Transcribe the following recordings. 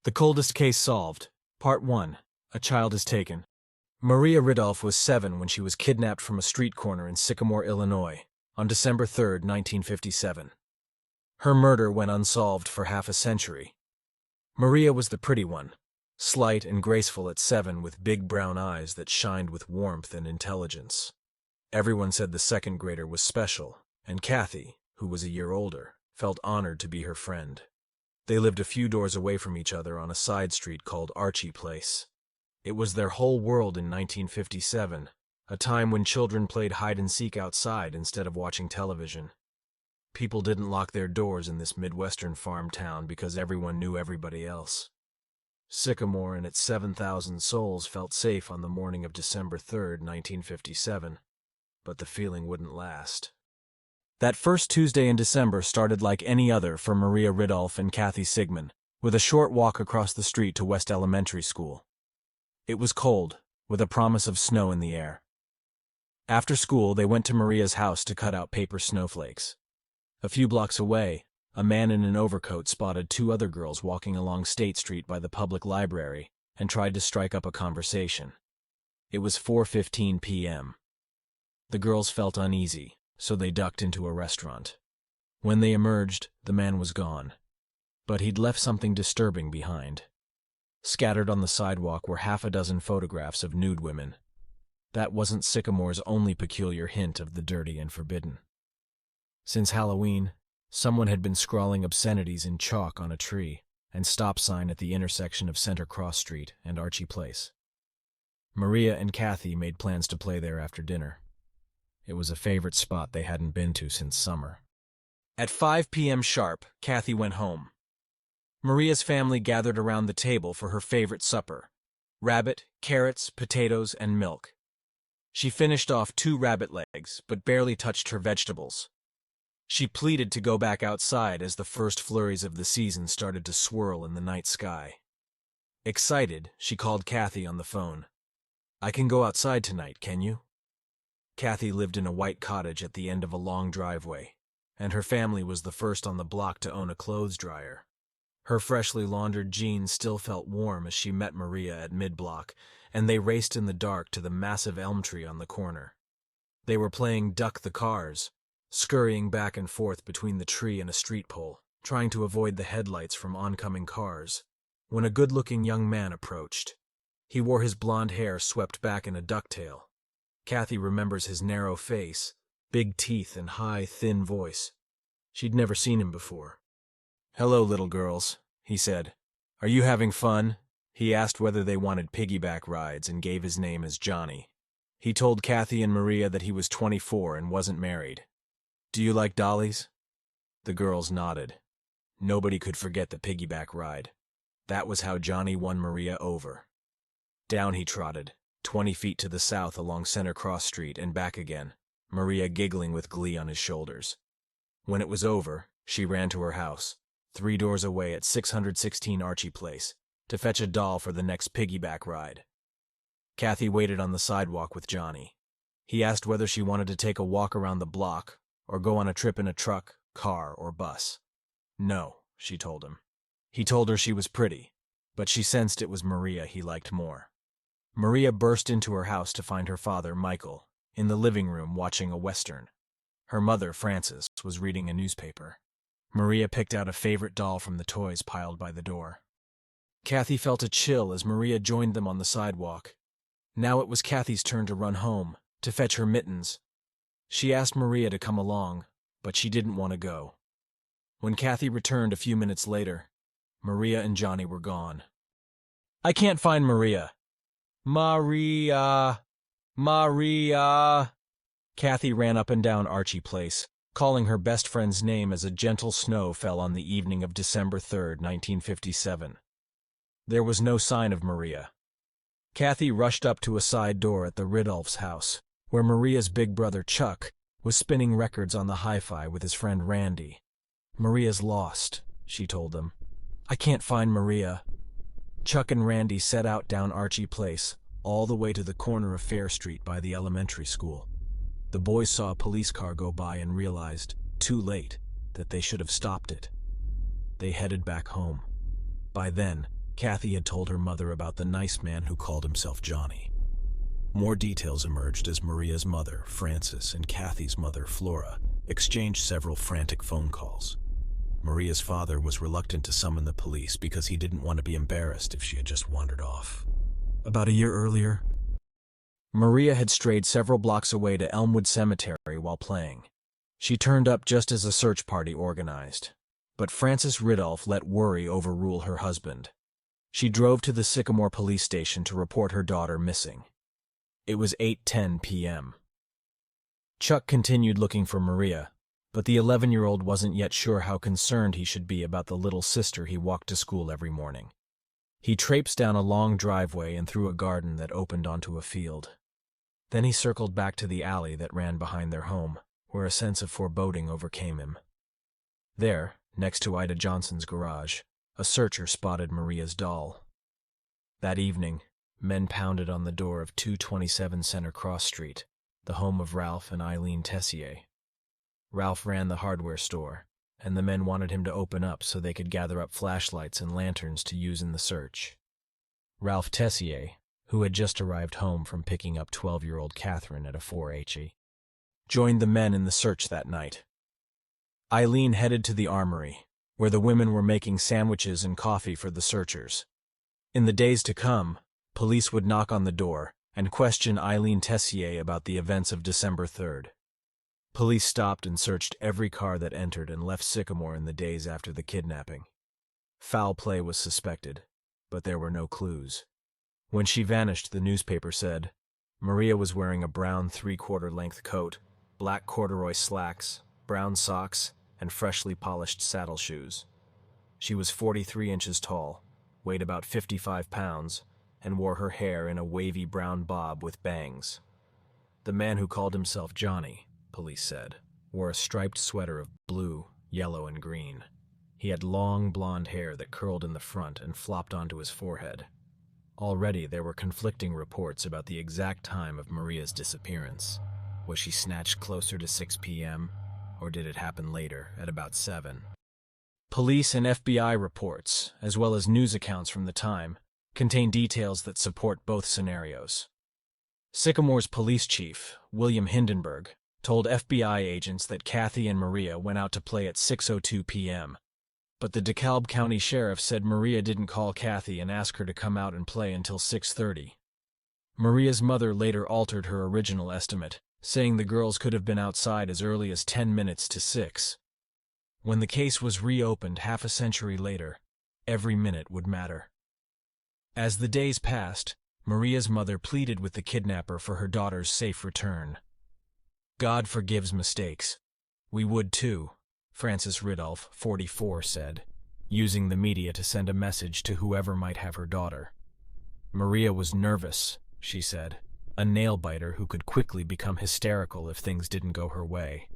The Coldest Case Solved, Part 1. A Child is Taken. Maria Ridolph was 7 when she was kidnapped from a street corner in Sycamore, Illinois, on December 3, 1957. Her murder went unsolved for half a century. Maria was the pretty one, slight and graceful at 7 with big brown eyes that shined with warmth and intelligence. Everyone said the second grader was special, and Kathy, who was a year older, felt honored to be her friend. They lived a few doors away from each other on a side street called Archie Place. It was their whole world in 1957, a time when children played hide-and-seek outside instead of watching television. People didn't lock their doors in this Midwestern farm town because everyone knew everybody else. Sycamore and its 7,000 souls felt safe on the morning of December 3, 1957, but the feeling wouldn't last. That first Tuesday in December started like any other for Maria Ridolph and Kathy Sigmund, with a short walk across the street to West Elementary School. It was cold, with a promise of snow in the air. After school, they went to Maria's house to cut out paper snowflakes. A few blocks away, a man in an overcoat spotted 2 other girls walking along State Street by the public library and tried to strike up a conversation. It was 4:15 p.m. The girls felt uneasy, so they ducked into a restaurant. When they emerged, the man was gone. But he'd left something disturbing behind. Scattered on the sidewalk were half a dozen photographs of nude women. That wasn't Sycamore's only peculiar hint of the dirty and forbidden. Since Halloween, someone had been scrawling obscenities in chalk on a tree and stop sign at the intersection of Center Cross Street and Archie Place. Maria and Kathy made plans to play there after dinner. It was a favorite spot they hadn't been to since summer. At 5 p.m. sharp, Kathy went home. Maria's family gathered around the table for her favorite supper: rabbit, carrots, potatoes, and milk. She finished off 2 rabbit legs, but barely touched her vegetables. She pleaded to go back outside as the first flurries of the season started to swirl in the night sky. Excited, she called Kathy on the phone. "I can go outside tonight, can you?" Kathy lived in a white cottage at the end of a long driveway, and her family was the first on the block to own a clothes dryer. Her freshly laundered jeans still felt warm as she met Maria at mid-block, and they raced in the dark to the massive elm tree on the corner. They were playing Duck the Cars, scurrying back and forth between the tree and a street pole, trying to avoid the headlights from oncoming cars, when a good-looking young man approached. He wore his blonde hair swept back in a ducktail. Kathy remembers his narrow face, big teeth, and high, thin voice. She'd never seen him before. "Hello, little girls," he said. "Are you having fun?" He asked whether they wanted piggyback rides and gave his name as Johnny. He told Kathy and Maria that he was 24 and wasn't married. "Do you like dollies?" The girls nodded. Nobody could forget the piggyback ride. That was how Johnny won Maria over. Down he trotted, 20 feet to the south along Center Cross Street and back again, Maria giggling with glee on his shoulders. When it was over, she ran to her house, 3 doors away at 616 Archie Place, to fetch a doll for the next piggyback ride. Kathy waited on the sidewalk with Johnny. He asked whether she wanted to take a walk around the block or go on a trip in a truck, car, or bus. No, she told him. He told her she was pretty, but she sensed it was Maria he liked more. Maria burst into her house to find her father, Michael, in the living room watching a Western. Her mother, Frances, was reading a newspaper. Maria picked out a favorite doll from the toys piled by the door. Kathy felt a chill as Maria joined them on the sidewalk. Now it was Kathy's turn to run home, to fetch her mittens. She asked Maria to come along, but she didn't want to go. When Kathy returned a few minutes later, Maria and Johnny were gone. "I can't find Maria." Maria. Kathy ran up and down Archie Place, calling her best friend's name as a gentle snow fell on the evening of December 3, 1957. There was no sign of Maria. Kathy rushed up to a side door at the Ridolph's house, where Maria's big brother Chuck was spinning records on the hi-fi with his friend Randy. "Maria's lost," she told them. "I can't find Maria." Chuck and Randy set out down Archie Place, all the way to the corner of Fair Street by the elementary school. The boys saw a police car go by and realized, too late, that they should have stopped it. They headed back home. By then, Kathy had told her mother about the nice man who called himself Johnny. More details emerged as Maria's mother, Frances, and Kathy's mother, Flora, exchanged several frantic phone calls. Maria's father was reluctant to summon the police because he didn't want to be embarrassed if she had just wandered off. About a year earlier, Maria had strayed several blocks away to Elmwood Cemetery while playing. She turned up just as a search party organized. But Frances Ridolph let worry overrule her husband. She drove to the Sycamore police station to report her daughter missing. It was 8:10 p.m. Chuck continued looking for Maria, but the 11-year-old wasn't yet sure how concerned he should be about the little sister he walked to school every morning. He traipsed down a long driveway and through a garden that opened onto a field. Then he circled back to the alley that ran behind their home, where a sense of foreboding overcame him. There, next to Ida Johnson's garage, a searcher spotted Maria's doll. That evening, men pounded on the door of 227 Center Cross Street, the home of Ralph and Eileen Tessier. Ralph ran the hardware store, and the men wanted him to open up so they could gather up flashlights and lanterns to use in the search. Ralph Tessier, who had just arrived home from picking up 12-year-old Catherine at a 4-H, joined the men in the search that night. Eileen headed to the armory, where the women were making sandwiches and coffee for the searchers. In the days to come, police would knock on the door and question Eileen Tessier about the events of December 3rd. Police stopped and searched every car that entered and left Sycamore in the days after the kidnapping. Foul play was suspected, but there were no clues. When she vanished, the newspaper said, Maria was wearing a brown 3/4-length coat, black corduroy slacks, brown socks, and freshly polished saddle shoes. She was 43 inches tall, weighed about 55 pounds, and wore her hair in a wavy brown bob with bangs. The man who called himself Johnny, police said, wore a striped sweater of blue, yellow, and green. He had long blonde hair that curled in the front and flopped onto his forehead. Already there were conflicting reports about the exact time of Maria's disappearance. Was she snatched closer to 6 p.m., or did it happen later, at about 7? Police and FBI reports, as well as news accounts from the time, contain details that support both scenarios. Sycamore's police chief, William Hindenburg, told FBI agents that Kathy and Maria went out to play at 6:02 p.m., but the DeKalb County Sheriff said Maria didn't call Kathy and ask her to come out and play until 6:30. Maria's mother later altered her original estimate, saying the girls could have been outside as early as 10 minutes to 6. When the case was reopened half a century later, every minute would matter. As the days passed, Maria's mother pleaded with the kidnapper for her daughter's safe return. God forgives mistakes. We would too, Frances Ridolph, 44, said, using the media to send a message to whoever might have her daughter. Maria was nervous, she said, a nail-biter who could quickly become hysterical if things didn't go her way.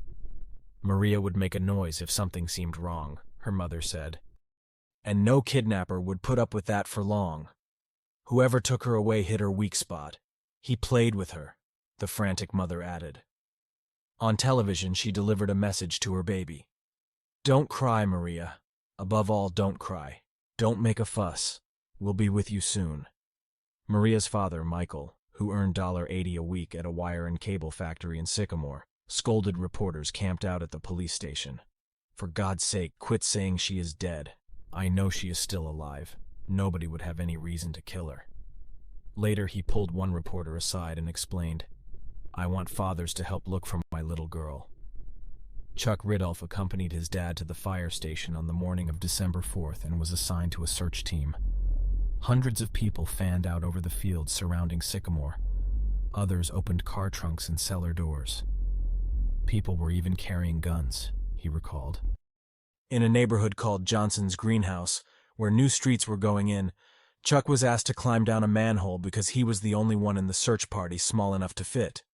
Maria would make a noise if something seemed wrong, her mother said. And no kidnapper would put up with that for long. Whoever took her away hit her weak spot. He played with her, the frantic mother added. On television, she delivered a message to her baby. Don't cry, Maria. Above all, don't cry. Don't make a fuss. We'll be with you soon. Maria's father, Michael, who earned $80 a week at a wire and cable factory in Sycamore, scolded reporters camped out at the police station. For God's sake, quit saying she is dead. I know she is still alive. Nobody would have any reason to kill her. Later, he pulled one reporter aside and explained, I want fathers to help look for my little girl. Chuck Ridolph accompanied his dad to the fire station on the morning of December 4th and was assigned to a search team. Hundreds of people fanned out over the fields surrounding Sycamore. Others opened car trunks and cellar doors. People were even carrying guns, he recalled. In a neighborhood called Johnson's Greenhouse, where new streets were going in, Chuck was asked to climb down a manhole because he was the only one in the search party small enough to fit.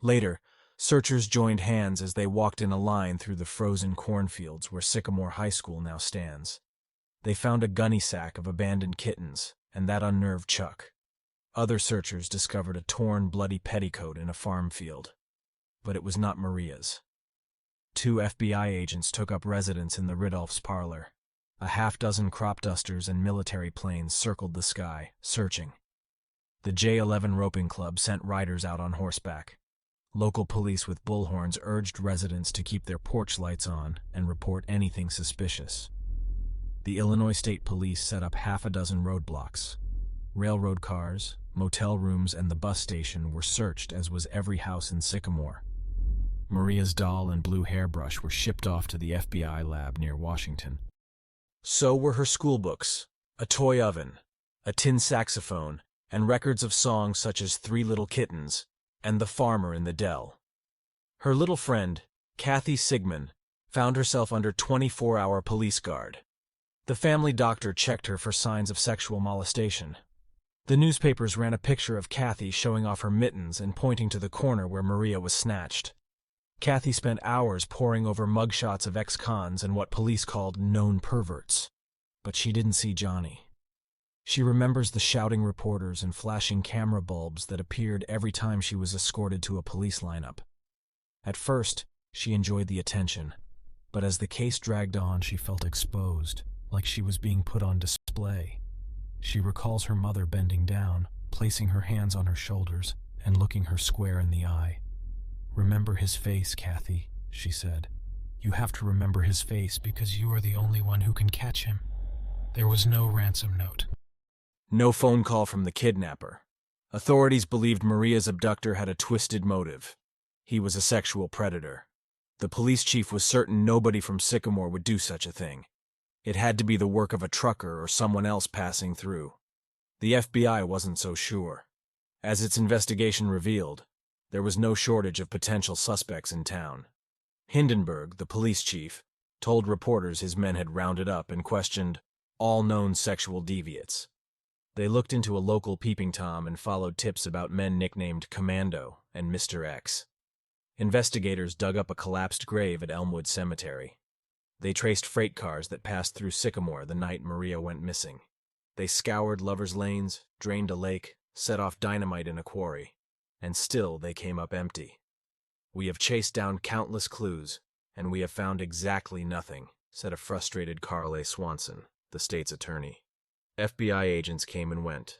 Later, searchers joined hands as they walked in a line through the frozen cornfields where Sycamore High School now stands. They found a gunny sack of abandoned kittens, and that unnerved Chuck. Other searchers discovered a torn, bloody petticoat in a farm field. But it was not Maria's. 2 FBI agents took up residence in the Ridolph's parlor. A half-dozen crop dusters and military planes circled the sky, searching. The J-11 roping club sent riders out on horseback. Local police with bullhorns urged residents to keep their porch lights on and report anything suspicious. The Illinois State Police set up half a dozen roadblocks. Railroad cars, motel rooms, and the bus station were searched, as was every house in Sycamore. Maria's doll and blue hairbrush were shipped off to the FBI lab near Washington. So were her school books, a toy oven, a tin saxophone, and records of songs such as Three Little Kittens and The Farmer in the Dell. Her little friend, Kathy Sigmund, found herself under 24-hour police guard. The family doctor checked her for signs of sexual molestation. The newspapers ran a picture of Kathy showing off her mittens and pointing to the corner where Maria was snatched. Kathy spent hours poring over mugshots of ex-cons and what police called known perverts. But she didn't see Johnny. She remembers the shouting reporters and flashing camera bulbs that appeared every time she was escorted to a police lineup. At first, she enjoyed the attention, but as the case dragged on, she felt exposed, like she was being put on display. She recalls her mother bending down, placing her hands on her shoulders, and looking her square in the eye. "Remember his face, Kathy," she said. "You have to remember his face because you are the only one who can catch him." There was no ransom note. No phone call from the kidnapper. Authorities believed Maria's abductor had a twisted motive. He was a sexual predator. The police chief was certain nobody from Sycamore would do such a thing. It had to be the work of a trucker or someone else passing through. The FBI wasn't so sure. As its investigation revealed, there was no shortage of potential suspects in town. Hindenburg, the police chief, told reporters his men had rounded up and questioned all known sexual deviates. They looked into a local peeping Tom and followed tips about men nicknamed Commando and Mr. X. Investigators dug up a collapsed grave at Elmwood Cemetery. They traced freight cars that passed through Sycamore the night Maria went missing. They scoured lovers' lanes, drained a lake, set off dynamite in a quarry, and still they came up empty. "We have chased down countless clues, and we have found exactly nothing," said a frustrated Carl A. Swanson, the state's attorney. FBI agents came and went.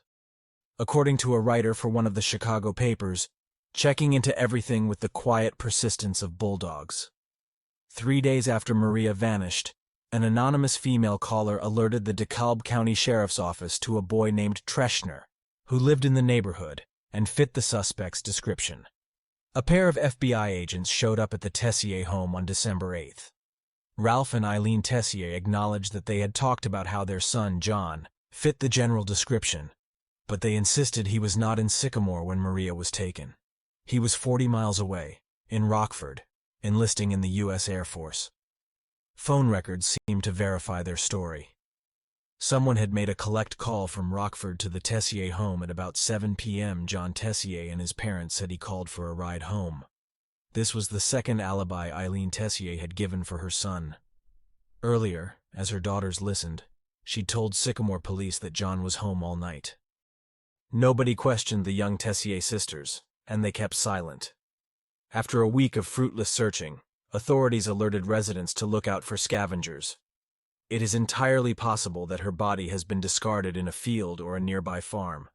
According to a writer for one of the Chicago papers, checking into everything with the quiet persistence of bulldogs. 3 days after Maria vanished, an anonymous female caller alerted the DeKalb County Sheriff's Office to a boy named Treschner, who lived in the neighborhood and fit the suspect's description. A pair of FBI agents showed up at the Tessier home on December 8th. Ralph and Eileen Tessier acknowledged that they had talked about how their son, John, fit the general description, but they insisted he was not in Sycamore when Maria was taken. He was 40 miles away, in Rockford, enlisting in the U.S. Air Force. Phone records seemed to verify their story. Someone had made a collect call from Rockford to the Tessier home at about 7 p.m. John Tessier and his parents said he called for a ride home. This was the second alibi Eileen Tessier had given for her son. Earlier, as her daughters listened, she'd told Sycamore police that John was home all night. Nobody questioned the young Tessier sisters, and they kept silent. After a week of fruitless searching, authorities alerted residents to look out for scavengers. It is entirely possible that her body has been discarded in a field or a nearby farm.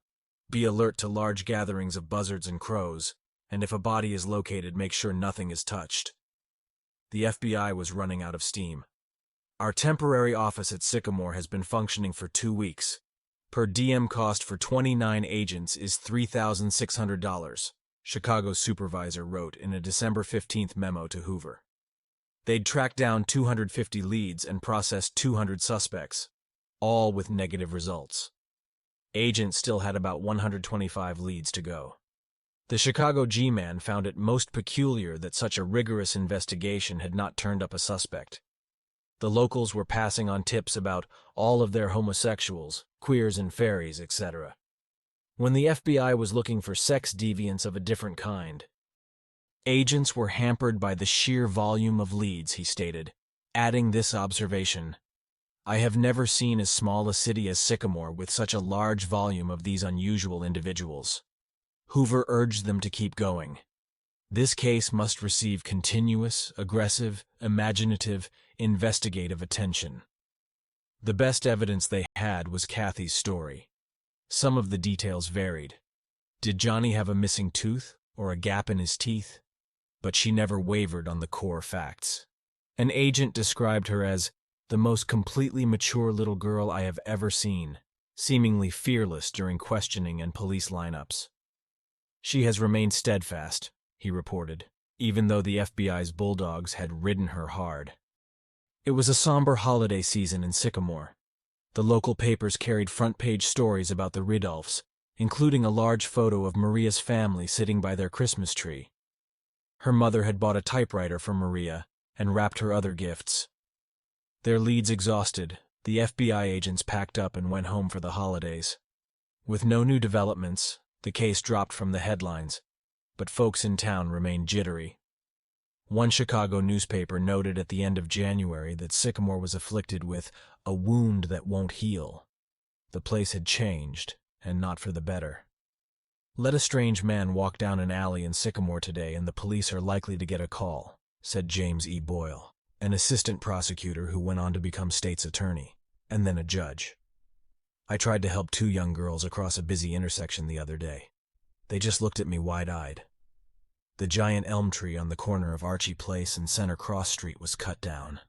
Be alert to large gatherings of buzzards and crows, and if a body is located, make sure nothing is touched. The FBI was running out of steam. "Our temporary office at Sycamore has been functioning for 2 weeks. Per diem cost for 29 agents is $3,600, Chicago's supervisor wrote in a December 15th memo to Hoover. They'd tracked down 250 leads and processed 200 suspects, all with negative results. Agents still had about 125 leads to go. The Chicago G-Man found it most peculiar that such a rigorous investigation had not turned up a suspect. The locals were passing on tips about all of their homosexuals, queers and fairies, etc. When the FBI was looking for sex deviants of a different kind, agents were hampered by the sheer volume of leads, he stated, adding this observation: "I have never seen as small a city as Sycamore with such a large volume of these unusual individuals." Hoover urged them to keep going. This case must receive continuous, aggressive, imaginative, investigative attention. The best evidence they had was Kathy's story. Some of the details varied. Did Johnny have a missing tooth or a gap in his teeth? But she never wavered on the core facts. An agent described her as the most completely mature little girl I have ever seen, seemingly fearless during questioning and police lineups. She has remained steadfast, he reported, even though the FBI's bulldogs had ridden her hard. It was a somber holiday season in Sycamore. The local papers carried front-page stories about the Ridolfs, including a large photo of Maria's family sitting by their Christmas tree. Her mother had bought a typewriter for Maria and wrapped her other gifts. Their leads exhausted, the FBI agents packed up and went home for the holidays. With no new developments, the case dropped from the headlines, but folks in town remained jittery. One Chicago newspaper noted at the end of January that Sycamore was afflicted with a wound that won't heal. The place had changed, and not for the better. Let a strange man walk down an alley in Sycamore today and the police are likely to get a call, said James E. Boyle, an assistant prosecutor who went on to become state's attorney, and then a judge. I tried to help 2 young girls across a busy intersection the other day. They just looked at me wide-eyed. The giant elm tree on the corner of Archie Place and Center Cross Street was cut down.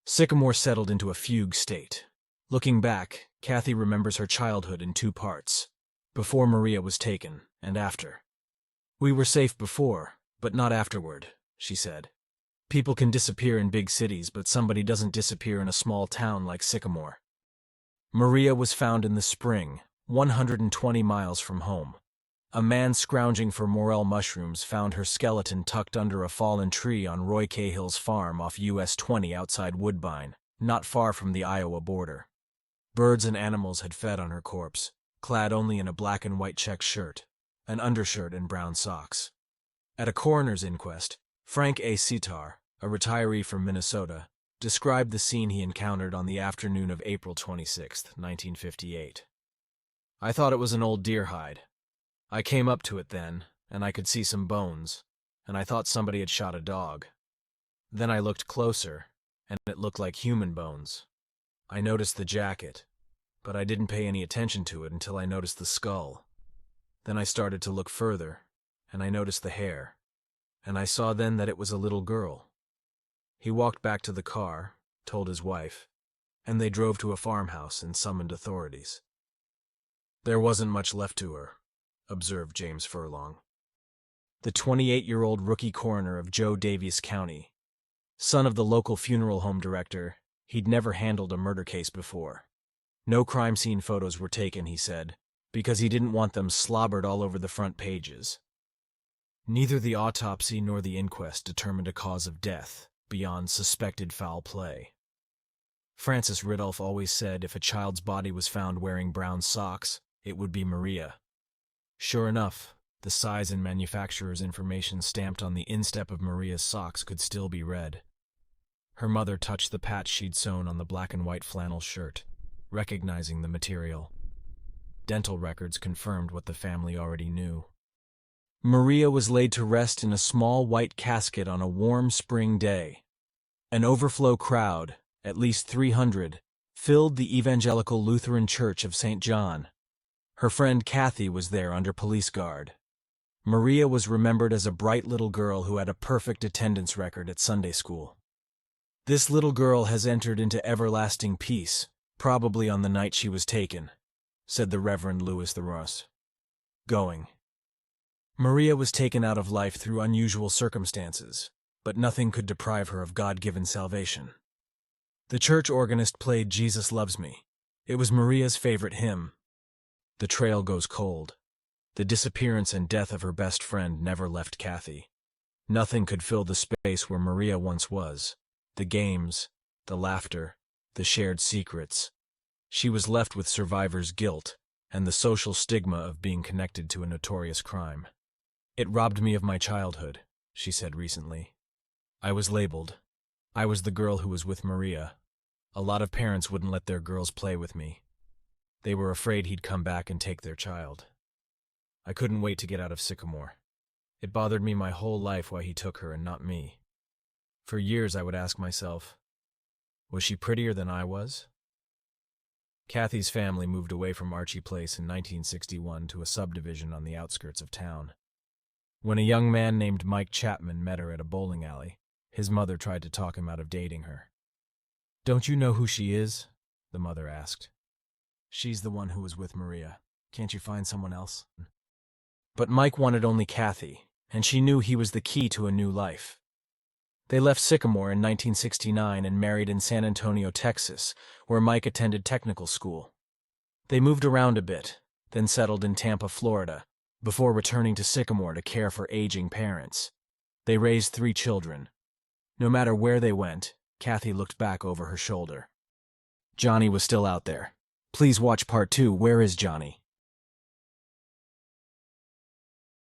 Sycamore settled into a fugue state. Looking back, Kathy remembers her childhood in 2 parts. Before Maria was taken, and after. We were safe before, but not afterward, she said. People can disappear in big cities, but somebody doesn't disappear in a small town like Sycamore. Maria was found in the spring, 120 miles from home. A man scrounging for morel mushrooms found her skeleton tucked under a fallen tree on Roy Cahill's farm off US 20 outside Woodbine, not far from the Iowa border. Birds and animals had fed on her corpse, clad only in a black and white check shirt, an undershirt and brown socks. At a coroner's inquest, Frank A. Sitar, a retiree from Minnesota, described the scene he encountered on the afternoon of April 26, 1958. I thought it was an old deer hide. I came up to it then, and I could see some bones, and I thought somebody had shot a dog. Then I looked closer, and it looked like human bones. I noticed the jacket, but I didn't pay any attention to it until I noticed the skull. Then I started to look further, and I noticed the hair, and I saw then that it was a little girl. He walked back to the car, told his wife, and they drove to a farmhouse and summoned authorities. There wasn't much left to her, observed James Furlong, the 28-year-old rookie coroner of Joe Daviess County. Son of the local funeral home director, he'd never handled a murder case before. No crime scene photos were taken, he said, because he didn't want them slobbered all over the front pages. Neither the autopsy nor the inquest determined a cause of death beyond suspected foul play. Francis Ridolf always said if a child's body was found wearing brown socks, it would be Maria. Sure enough, the size and manufacturer's information stamped on the instep of Maria's socks could still be read. Her mother touched the patch she'd sewn on the black and white flannel shirt, recognizing the material. Dental records confirmed what the family already knew. Maria was laid to rest in a small white casket on a warm spring day. An overflow crowd, at least 300, filled the Evangelical Lutheran Church of St. John. Her friend Kathy was there under police guard. Maria was remembered as a bright little girl who had a perfect attendance record at Sunday school. This little girl has entered into everlasting peace, probably on the night she was taken, said the Reverend Louis Theros. Going. Maria was taken out of life through unusual circumstances, but nothing could deprive her of God-given salvation. The church organist played Jesus Loves Me. It was Maria's favorite hymn. The trail goes cold. The disappearance and death of her best friend never left Kathy. Nothing could fill the space where Maria once was. The games, the laughter, the shared secrets. She was left with survivor's guilt and the social stigma of being connected to a notorious crime. It robbed me of my childhood, she said recently. I was labeled. I was the girl who was with Maria. A lot of parents wouldn't let their girls play with me. They were afraid he'd come back and take their child. I couldn't wait to get out of Sycamore. It bothered me my whole life why he took her and not me. For years I would ask myself, was she prettier than I was? Kathy's family moved away from Archie Place in 1961 to a subdivision on the outskirts of town. When a young man named Mike Chapman met her at a bowling alley, his mother tried to talk him out of dating her. "Don't you know who she is?" the mother asked. "She's the one who was with Maria. Can't you find someone else?" But Mike wanted only Kathy, and she knew he was the key to a new life. They left Sycamore in 1969 and married in San Antonio, Texas, where Mike attended technical school. They moved around a bit, then settled in Tampa, Florida, before returning to Sycamore to care for aging parents. They raised 3 children. No matter where they went, Kathy looked back over her shoulder. Johnny was still out there. Please watch part 2, Where is Johnny?